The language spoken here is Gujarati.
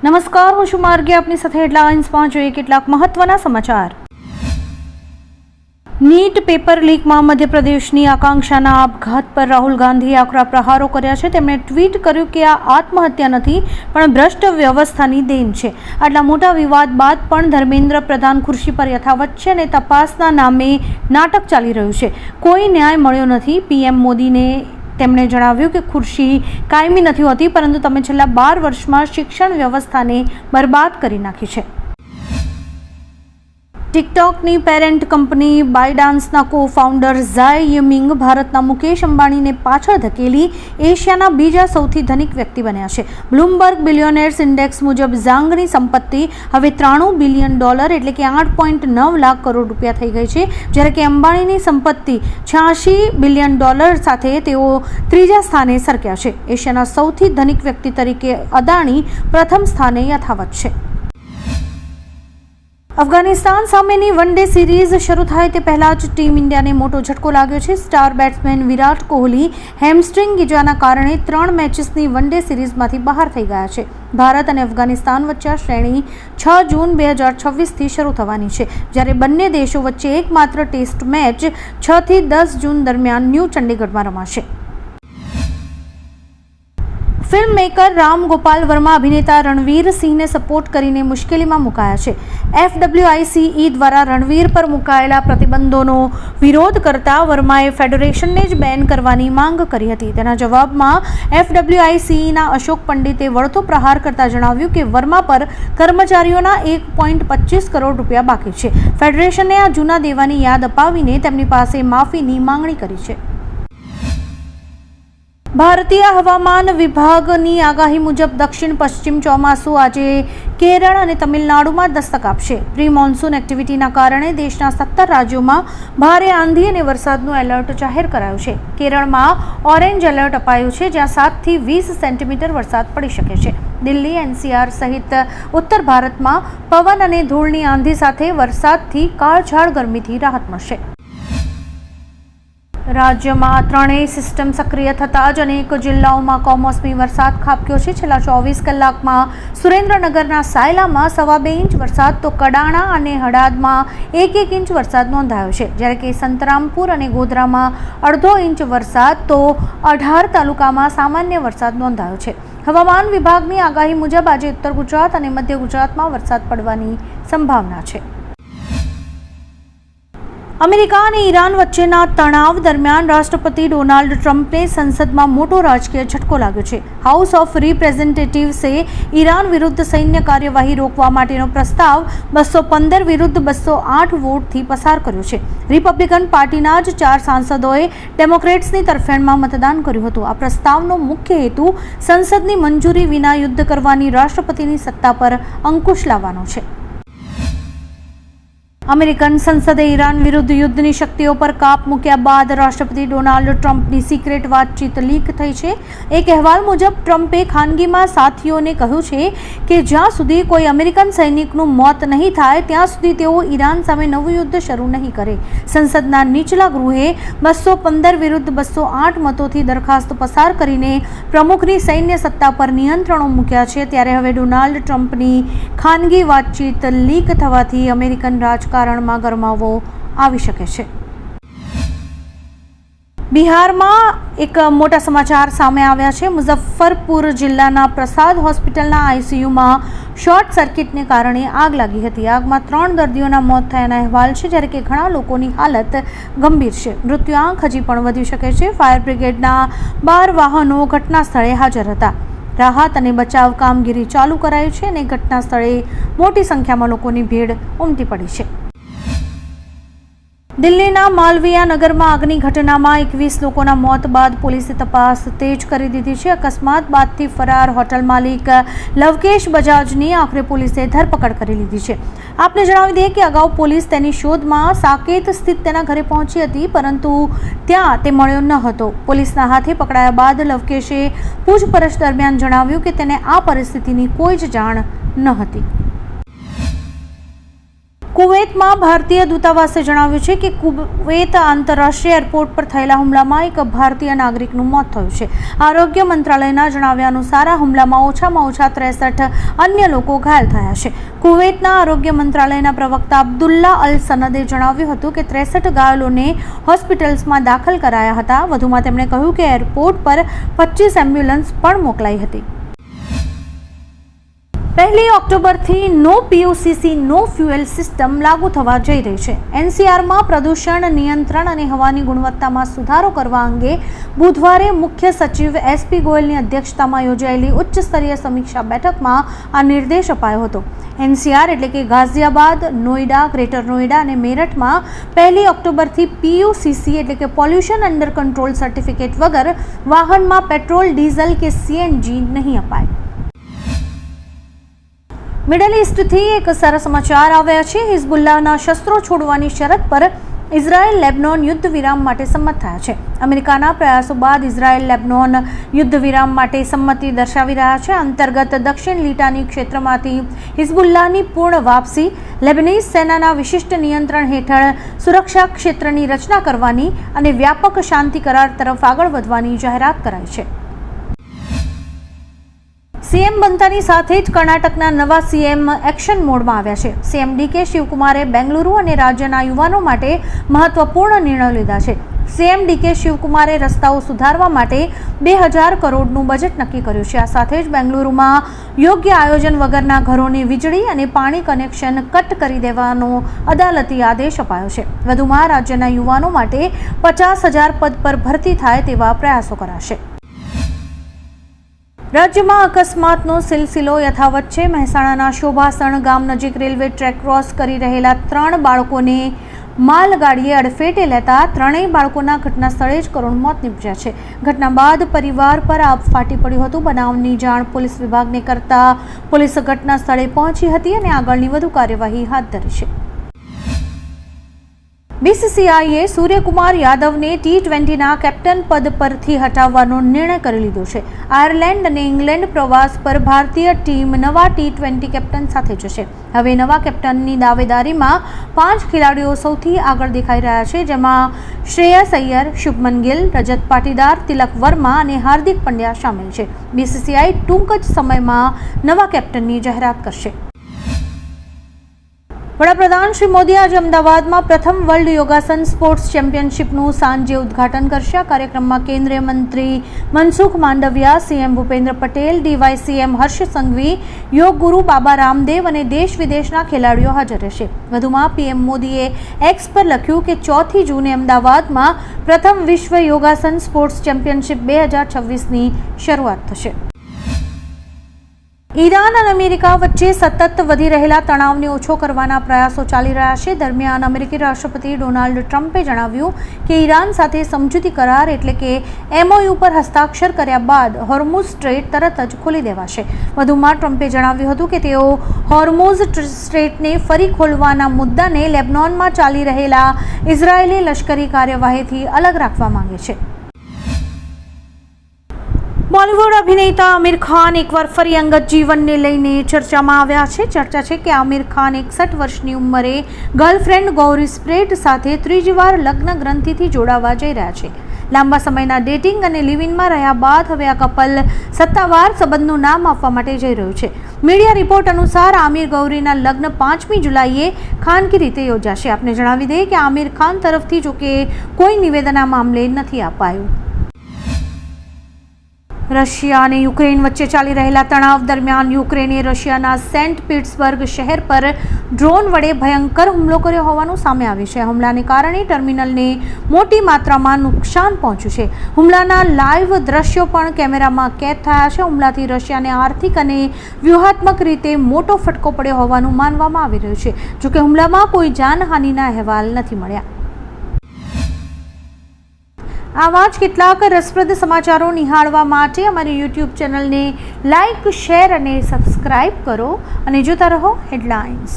નમસ્કાર, હું છું માર્ગે. આપની સાથે હેડલાઇન્સમાં જોઈએ કેટલાક મહત્વના સમાચાર. નીટ પેપર લીકમાં મધ્યપ્રદેશની આકાંક્ષાના આપઘાત પર રાહુલ ગાંધીએ આકરા પ્રહારો કર્યા છે. તેમણે ટ્વીટ કર્યું કે આ આત્મહત્યા નથી પણ ભ્રષ્ટ વ્યવસ્થાની દેન છે. આટલા મોટા વિવાદ બાદ પણ ધર્મેન્દ્ર પ્રધાન ખુરશી પર યથાવત છે અને તપાસના નામે નાટક ચાલી રહ્યું છે. કોઈ ન્યાય મળ્યો નથી. પીએમ મોદીને તેમણે જણાવ્યું કે ખુરશી કાયમી નથી હોતી, પરંતુ તમે છેલ્લા 12 વર્ષમાં શિક્ષણ વ્યવસ્થાને બરબાદ કરી નાખી છે. ટિકટોકની પેરેન્ટ કંપની બાયડાન્સના કો-ફાઉન્ડર ઝાય યમિંગ ભારતના મુકેશ અંબાણીને પાછળ ધકેલી એશિયાના બીજા સૌથી ધનિક વ્યક્તિ બન્યા છે. બ્લૂમબર્ગ બિલિયોનેર્સ ઇન્ડેક્સ મુજબ ઝાંગની સંપત્તિ હવે $93 બિલિયન એટલે કે 8.9 લાખ કરોડ રૂપિયા થઈ ગઈ છે, જ્યારે કે અંબાણીની સંપત્તિ $86 બિલિયન સાથે તેઓ ત્રીજા સ્થાને સરક્યા છે. એશિયાના સૌથી ધનિક વ્યક્તિ તરીકે અદાણી પ્રથમ સ્થાને યથાવત છે. અફઘાનિસ્તાન સામેની વન-ડે સિરીઝ શરૂ થાય તે પહેલા જ ટીમ ઇન્ડિયાને મોટો ઝટકો લાગ્યો છે. Star batsman Virat Kohli hamstring ઇજાના કારણે 3 મેચેસની વન-ડે સિરીઝમાંથી બહાર થઈ ગયા છે. ભારત અને અફઘાનિસ્તાન વચ્ચે આ શ્રેણી 6 જૂન 2026થી શરૂ થવાની છે, જ્યારે બંને દેશો વચ્ચે એકમાત્ર ટેસ્ટ મેચ 6 થી 10 જૂન દરમિયાન ન્યૂ ચંડીગઢમાં રમાશે. ફિલ્મ મેકર રામ ગોપાલ વર્મા અભિનેતા રણવીર સિંહને સપોર્ટ કરીને મુશ્કેલીમાં મુકાયા છે. FWICE દ્વારા રણવીર પર મુકાયેલા પ્રતિબંધોનો વિરોધ કરતા વર્માએ ફેડરેશનને જ બેન કરવાની માંગ કરી હતી. તેના જવાબમાં FWICEના અશોક પંડિતે વળતો પ્રહાર કરતા જણાવ્યું કે વર્મા પર કર્મચારીઓના 1.25 કરોડ રૂપિયા બાકી છે. ફેડરેશને આ જૂના દેવાની યાદ અપાવીને તેમની પાસે માફીની માંગણી કરી છે. ભારતીય હવામાન વિભાગની આગાહી મુજબ દક્ષિણ પશ્ચિમ ચોમાસું આજે કેરળ અને તમિલનાડુમાં દસ્તક આપશે. પ્રી મોન્સૂન એક્ટિવિટીના કારણે દેશના 17 રાજ્યોમાં ભારે આંધી અને વરસાદનું એલર્ટ જાહેર કરાયું છે. કેરળમાં ઓરેન્જ એલર્ટ અપાયું છે, જ્યાં 7 થી 20 સેન્ટીમીટર વરસાદ પડી શકે છે. દિલ્હી, NCR સહિત ઉત્તર ભારતમાં પવન અને ધૂળની આંધી સાથે વરસાદથી કાળઝાળ ગરમીથી રાહત મળશે. રાજ્યમાં ત્રણેય સિસ્ટમ સક્રિય થતાં જ અનેક જિલ્લાઓમાં કમોસમી વરસાદ ખાબક્યો છે. છેલ્લા 24 કલાકમાં સુરેન્દ્રનગરના સાયલામાં 2.25 ઇંચ વરસાદ, તો કડાણા અને હળાદમાં 1 ઇંચ વરસાદ નોંધાયો છે, જ્યારે કે સંતરામપુર અને ગોધરામાં 0.5 ઇંચ વરસાદ, તો 18 તાલુકામાં સામાન્ય વરસાદ નોંધાયો છે. હવામાન વિભાગની આગાહી મુજબ આજે ઉત્તર ગુજરાત અને મધ્ય ગુજરાતમાં વરસાદ પડવાની સંભાવના છે. અમેરિકા અને ઈરાન વચ્ચેના તણાવ દરમિયાન રાષ્ટ્રપતિ ડોનાલ્ડ ટ્રમ્પને સંસદમાં મોટો રાજકીય ઝટકો લાગ્યો છે. હાઉસ ઓફ રિપ્રેઝેન્ટેટિવ્સે ઈરાન વિરુદ્ધ સૈન્ય કાર્યવાહી રોકવા માટેનો પ્રસ્તાવ 215 વિરુદ્ધ 208 વોટથી પસાર કર્યો છે. રિપબ્લિકન પાર્ટીના જ 4 સાંસદોએ ડેમોક્રેટ્સની તરફેણમાં મતદાન કર્યું હતું. આ પ્રસ્તાવનો મુખ્ય હેતુ સંસદની મંજૂરી વિના યુદ્ધ કરવાની રાષ્ટ્રપતિની સત્તા પર અંકુશ લાવવાનો છે. અમેરિકન સંસદે ઈરાન વિરુદ્ધ યુદ્ધની શક્તિઓ પર કાપ મૂક્યા બાદ રાષ્ટ્રપતિ ડોનાલ્ડ ટ્રમ્પની સિક્રેટ વાતચીત લીક થઈ છે. એક અહેવાલ મુજબ ટ્રમ્પે ખાનગીમાં સાથીઓને કહ્યું છે કે જ્યાં સુધી કોઈ અમેરિકન સૈનિકનું મોત નહીં થાય ત્યાં સુધી તેઓ ઈરાન સામે નવું યુદ્ધ શરૂ નહીં કરે. સંસદના નીચલા ગૃહે 215 વિરુદ્ધ 208 મતોથી દરખાસ્ત પસાર કરીને પ્રમુખની સૈન્ય સત્તા પર નિયંત્રણો મૂક્યા છે. ત્યારે હવે ડોનાલ્ડ ટ્રમ્પની ખાનગી વાતચીત લીક થવાથી અમેરિકન રાજકારણમાં ગરમાવો આવી શકે છે. બિહારમાં એક મોટા સમાચાર સામે આવ્યા છે. મુઝફ્ફરપુર જિલ્લાના પ્રસાદ હોસ્પિટલના ICUમાં શોર્ટ સર્કિટને કારણે આગ લાગી હતી. આગમાં 3 દર્દીઓના મોત થયાના અહેવાલ છે, જ્યારે કે ઘણા લોકોની હાલત ગંભીર છે. મૃત્યુઆંક હજી પણ વધી શકે છે. ફાયર બ્રિગેડના 12 વાહનો ઘટના સ્થળે હાજર હતા. રાહત અને બચાવ કામગીરી ચાલુ કરાઈ છે અને ઘટના સ્થળે મોટી સંખ્યામાં લોકોની ભીડ ઉમટી પડી છે. દિલ્હીના માલવીયા નગરમાં આગની ઘટનામાં 21 લોકોના મોત બાદ પોલીસે તપાસ તેજ કરી દીધી છે. અકસ્માત બાદથી ફરાર હોટલ માલિક લવકેશ બજાજની આખરે પોલીસે ધરપકડ કરી લીધી છે. આપને જણાવી દઈએ કે અગાઉ પોલીસ તેની શોધમાં સાકેત સ્થિત તેના ઘરે પહોંચી હતી, પરંતુ ત્યાં તે મળ્યો ન હતો. પોલીસના હાથે પકડાયા બાદ લવકેશે પૂછપરછ દરમિયાન જણાવ્યું કે તેને આ પરિસ્થિતિની કોઈ જ જાણ ન હતી. કુવૈતમાં ભારતીય દૂતાવાસે જણાવ્યું છે કે કુવૈત આંતરરાષ્ટ્રીય એરપોર્ટ પર થયેલા હુમલામાં એક ભારતીય નાગરિકનું મોત થયું છે. આરોગ્ય મંત્રાલયના જણાવ્યા અનુસાર આ હુમલામાં ઓછામાં ઓછા 63 અન્ય લોકો ઘાયલ થયા છે. કુવૈતના આરોગ્ય મંત્રાલયના પ્રવક્તા અબ્દુલ્લા અલ સનદે જણાવ્યું હતું કે 63 ઘાયલોને હોસ્પિટલ્સમાં દાખલ કરાયા હતા. વધુમાં તેમણે કહ્યું કે એરપોર્ટ પર 25 એમ્બ્યુલન્સ પણ મોકલાઈ હતી. 1 ઓક્ટોબરથી નો પીયુસીસી નો ફ્યુએલ સિસ્ટમ લાગુ થવા જઈ રહી છે. એનસીઆરમાં પ્રદૂષણ નિયંત્રણ અને હવાની ગુણવત્તામાં સુધારો કરવા અંગે બુધવારે મુખ્ય સચિવ એસપી ગોયલની અધ્યક્ષતામાં યોજાયેલી ઉચ્ચ સ્તરીય સમીક્ષા બેઠકમાં આ નિર્દેશ અપાયો હતો. એનસીઆર એટલે કે ગાઝિયાબાદ, નોઈડા, ગ્રેટર નોઈડા અને મેરઠમાં 1 ઓક્ટોબરથી પીયુસીસી એટલે કે પોલ્યુશન અંડર કંટ્રોલ સર્ટિફિકેટ વગર વાહનમાં પેટ્રોલ, ડીઝલ કે સીએનજી નહીં અપાય. મિડલ ઈસ્ટથી એક સારા સમાચાર આવ્યા છે. હિઝબુલ્લાહના શસ્ત્રો છોડવાની શરત પર ઇઝરાયલ લેબનોન યુદ્ધ વિરામ માટે સંમત થયા છે. અમેરિકાના પ્રયાસો બાદ ઇઝરાયલ લેબનોન યુદ્ધ વિરામ માટે સંમતિ દર્શાવી રહ્યા છે. અંતર્ગત દક્ષિણ લીટાની ક્ષેત્રમાંથી હિઝબુલ્લાહની પૂર્ણ વાપસી, લેબનીઝ સેનાના વિશિષ્ટ નિયંત્રણ હેઠળ સુરક્ષા ક્ષેત્રની રચના કરવાની અને વ્યાપક શાંતિ કરાર તરફ આગળ વધવાની જાહેરાત કરાઈ છે. સીએમ બનતાની સાથે જ કર્ણાટકના નવા સીએમ એક્શન મોડમાં આવ્યા છે. સીએમ ડીકે શિવકુમારે બેંગલુરુ અને રાજ્યના યુવાનો માટે મહત્વપૂર્ણ નિર્ણયો લીધા છે. સીએમ ડીકે શિવકુમારે રસ્તાઓ સુધારવા માટે 2000 કરોડનું બજેટ નક્કી કર્યું છે. આ સાથે જ બેંગલુરુમાં યોગ્ય આયોજન વગરના ઘરોને વીજળી અને પાણી કનેક્શન કટ કરી દેવાનો અદાલતી આદેશ અપાયો છે. વધુમાં રાજ્યના યુવાનો માટે 50,000 પદ પર ભરતી થાય તેવા પ્રયાસો કરાશે. રાજ્યમાં અકસ્માતનો સિલસિલો યથાવત છે. મહેસાણાના શોભાસણ ગામ નજીક રેલવે ટ્રેક ક્રોસ કરી રહેલા 3 બાળકોને માલગાડીએ અડફેટે લેતા 3 બાળકોના ઘટના સ્થળે જ કરુણ મોત નીપજ્યા છે. ઘટના બાદ પરિવાર પર આપ ફાટી પડ્યું હતું. બનાવની જાણ પોલીસ વિભાગને કરતા પોલીસ ઘટના સ્થળે પહોંચી હતી અને આગળની વધુ કાર્યવાહી હાથ ધરી છે. બીસીસીઆઈએ સૂર્યકુમાર યાદવને T20ના કેપ્ટન પદ પરથી હટાવવાનો નિર્ણય કરી લીધો છે. આયર્લેન્ડ અને ઇંગ્લેન્ડ પ્રવાસ પર ભારતીય ટીમ નવા T20 કેપ્ટન સાથે જશે. હવે નવા કેપ્ટનની દાવેદારીમાં 5 ખેલાડીઓ સૌથી આગળ દેખાઈ રહ્યા છે, જેમાં શ્રેયસ અય્યર, શુભમન ગિલ, રજત પાટીદાર, તિલક વર્મા અને હાર્દિક પંડ્યા સામેલ છે. બીસીસીઆઈ ટૂંક જ સમયમાં નવા કેપ્ટનની જાહેરાત કરશે. વડાપ્રધાન શ્રી મોદી આજે અમદાવાદમાં પ્રથમ વર્લ્ડ યોગાસન સ્પોર્ટ્સ ચેમ્પિયનશિપનું સાંજે ઉદ્ઘાટન કરશે. આ કાર્યક્રમમાં કેન્દ્રીય મંત્રી મનસુખ માંડવિયા, સીએમ ભૂપેન્દ્ર પટેલ, ડીવાયસીએમ હર્ષ સંઘવી, યોગ ગુરુ બાબા રામદેવ અને દેશ વિદેશના ખેલાડીઓ હાજર રહેશે. વધુમાં પીએમ મોદીએ એક્સ પર લખ્યું કે 4 જૂને અમદાવાદમાં પ્રથમ વિશ્વ યોગાસન સ્પોર્ટ્સ ચેમ્પિયનશિપ 2026ની શરૂઆત થશે. ઈરાન અને અમેરિકા વચ્ચે સતત વધી રહેલા તણાવને ઓછો કરવાના પ્રયાસો ચાલી રહ્યા છે. દરમિયાન અમેરિકી રાષ્ટ્રપતિ ડોનાલ્ડ ટ્રમ્પે જણાવ્યું કે ઈરાન સાથે સમજૂતી કરાર એટલે કે MOU પર હસ્તાક્ષર કર્યા બાદ હોર્મુઝ સ્ટ્રેટ તરત જ ખોલી દેવાશે. વધુમાં ટ્રમ્પે જણાવ્યું હતું કે તેઓ હોર્મુઝ સ્ટ્રેટને ફરી ખોલવાના મુદ્દાને લેબનોનમાં ચાલી રહેલા ઇઝરાયેલી લશ્કરી કાર્યવાહીથી અલગ રાખવા માંગે છે. બોલિવૂડ અભિનેતા આમિર ખાન એકવાર ફરી અંગત જીવનને લઈને ચર્ચામાં આવ્યા છે. ચર્ચા છે કે આમિર ખાન 61 વર્ષની ઉંમરે ગર્લફ્રેન્ડ ગૌરી સ્પ્રેટ સાથે ત્રીજી વાર લગ્ન ગ્રંથિથી જોડાવા જઈ રહ્યા છે. લાંબા સમયના ડેટિંગ અને લિવ-ઇનમાં રહ્યા બાદ હવે આ કપલ સત્તાવાર સંબંધનું નામ આપવા માટે જઈ રહ્યું છે. મીડિયા રિપોર્ટ અનુસાર આમિર ગૌરીના લગ્ન 5મી જુલાઈએ ખાનગી રીતે યોજાશે. આપને જણાવી દઈએ કે આમિર ખાન તરફથી જોકે કોઈ નિવેદન આ મામલે નથી અપાયું. રશિયા અને યુક્રેન વચ્ચે ચાલી રહેલા તણાવ દરમિયાન યુક્રેને રશિયાના સેન્ટ પીટર્સબર્ગ શહેર પર ડ્રોન વડે ભયંકર હુમલો કર્યો હોવાનું સામે આવ્યું છે. હુમલાને કારણે ટર્મિનલને મોટી માત્રામાં નુકસાન પહોંચ્યું છે. હુમલાના લાઈવ દ્રશ્યો પણ કેમેરામાં કેદ થયા છે. હુમલાથી રશિયાને આર્થિક અને વ્યૂહાત્મક રીતે મોટો ફટકો પડ્યો હોવાનું માનવામાં આવી રહ્યું છે. જોકે હુમલામાં કોઈ જાનહાનિના અહેવાલ નથી મળ્યા. આવા જ કેટલાક રસપ્રદ સમાચારો નિહાળવા માટે અમારી YouTube ચેનલને લાઇક, શેર અને સબસ્ક્રાઇબ કરો અને જોતા રહો હેડલાઇન્સ.